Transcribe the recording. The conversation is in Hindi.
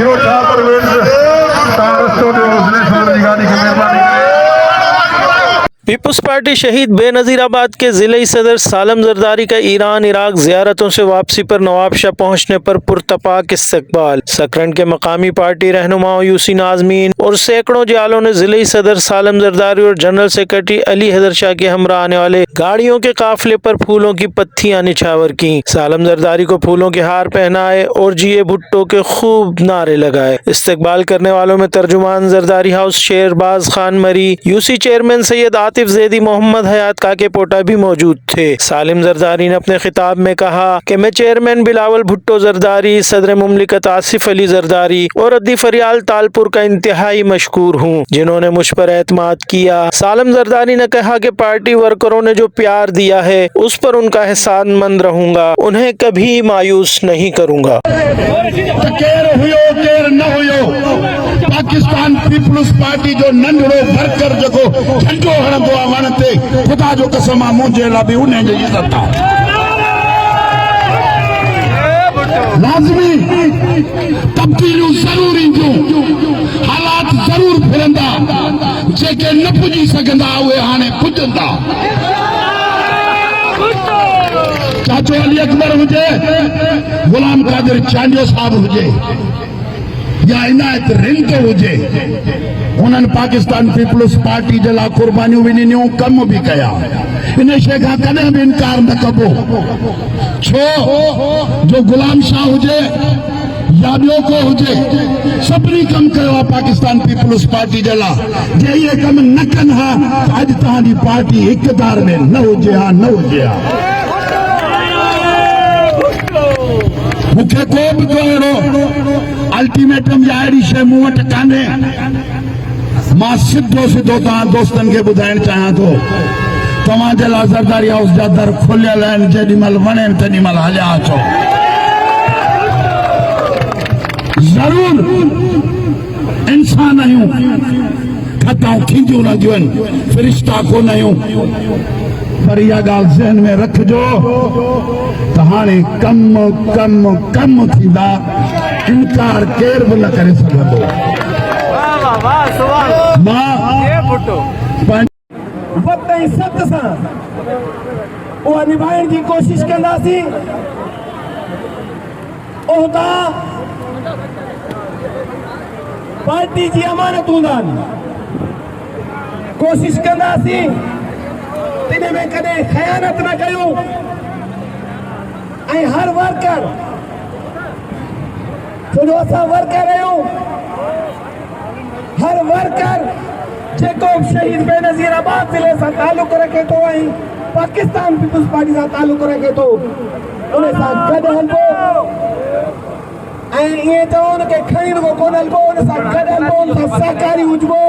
जीरो चार पर कांग्रेस तो उसने सोलह की गाड़ी की मेहरबानी। पीपुल्स पार्टी शहीद बेनजीराबाद के जिले सदर सालम जरदारी का ईरान इराक जियारतों से वापसी पर नवाबशाह पहुंचने पर पुरतपाक इस्तकबाल। सकरंद के मकामी पार्टी रहनुमाओं यूसी नाजमीन और सैकड़ों जियालों ने जिले सदर सालम जरदारी और general secretary Ali Haider Shah के हमरा आने वाले गाड़ियों के काफिले पर फूलों की पत्तियां निछावर की। सालम जरदारी को फूलों के हार पहनाए और जिए भुट्टो के खूब नारे लगाए। इस्तकबाल करने वालों में तर्जुमान जरदारी हाउस शेरबाज खान मरी, यूसी चेयरमैन सैयद आतिफ ज़ैदी, मोहम्मद हयात काके पोटा भी मौजूद थे। सालिम जरदारी ने अपने खिताब में कहा कि मैं चेयरमैन बिलावल भुट्टो जरदारी, सदर मुमलिकत आसिफ अली जरदारी और अद्दी फरियाल तालपुर का इंतहाई मशकूर हूँ जिन्होंने मुझ पर एतमाद किया। सालिम जरदारी ने कहा कि पार्टी वर्करों ने जो प्यार दिया है उस पर उनका एहसानमंद रहूंगा, उन्हें कभी मायूस नहीं करूंगा। पाकिस्तान पीपुल्स पार्टी जो नंढड़ो वर्कर जेको झंडो हणंदो आहे वण ते, ख़ुदा जो कसम आहे मुंहिंजे लाइ बि उन जी इज़त आहे। लाज़मी तब्दीलियूं ज़रूर ईंदियूं, हालात ज़रूर फिरंदा, जेके न पुॼी सघंदा उहे हाणे पुॼंदा। चाचो अली अकबर हुजे, गुलाम कादिर चांडियो साहब हुजे या इनायत रिंग हुजे, उन्हनि पाकिस्तान पीपुल्स पार्टी जे लाइ कुर्बानियूं बि ॾिनियूं, कम बि कया। इन शइ खां कॾहिं बि इनकार न कबो, छो जो गुलाम शाह हुजे या ॿियो को हुजे, सभिनी कम कयो आहे पाकिस्तान पीपुल्स पार्टी जे लाइ। जे इहे कम न कनि हा त अॼु तव्हांजी पार्टी इक़्तिदार में न हुजे हा, न हुजे हा। मूंखे को बि को अहिड़ो अल्टीमेटम या अहिड़ी शइ मूं वटि कान्हे। मां सिधो सिधो तव्हां दोस्तनि खे ॿुधाइण चाहियां थो, तव्हांजे लाइ ज़रदारी हाउस जा दर खुलियल आहिनि, जेॾी महिल वणे तेॾी महिल हलिया अचो। ज़रूर इंसान आहियूं, खताऊं थींदियूं रहंदियूं आहिनि, फ़रिश्ता कोन आहियूं, पर इहा ॻाल्हि ज़हन में रखिजो त हाणे कम कम कम थींदा, इनकार केर बि न करे सघंदो। वक्त ऐं सत सां उहा निभाइण जी कोशिश कंदासीं। उहिदा पार्टी जी अमानत हूंदा आहिनि, कोशिश कंदासीं तिन में कॾहिं ख़यानत न कयूं। ऐं हर वर्कर, छो जो असां वर्कर आहियूं, हर वर्कर जेको शहीद बेनजीराबाद जिले सां तालुक रखे थो ऐं पाकिस्तान पीपुल्स पार्टी सां तालुक रखे थो, उन सां गॾु हलबो ऐं ईअं चवनि कि खणी रुगो कोन हलबो, उन सां गॾु हलबो, उन सां सहकारी हुजबो।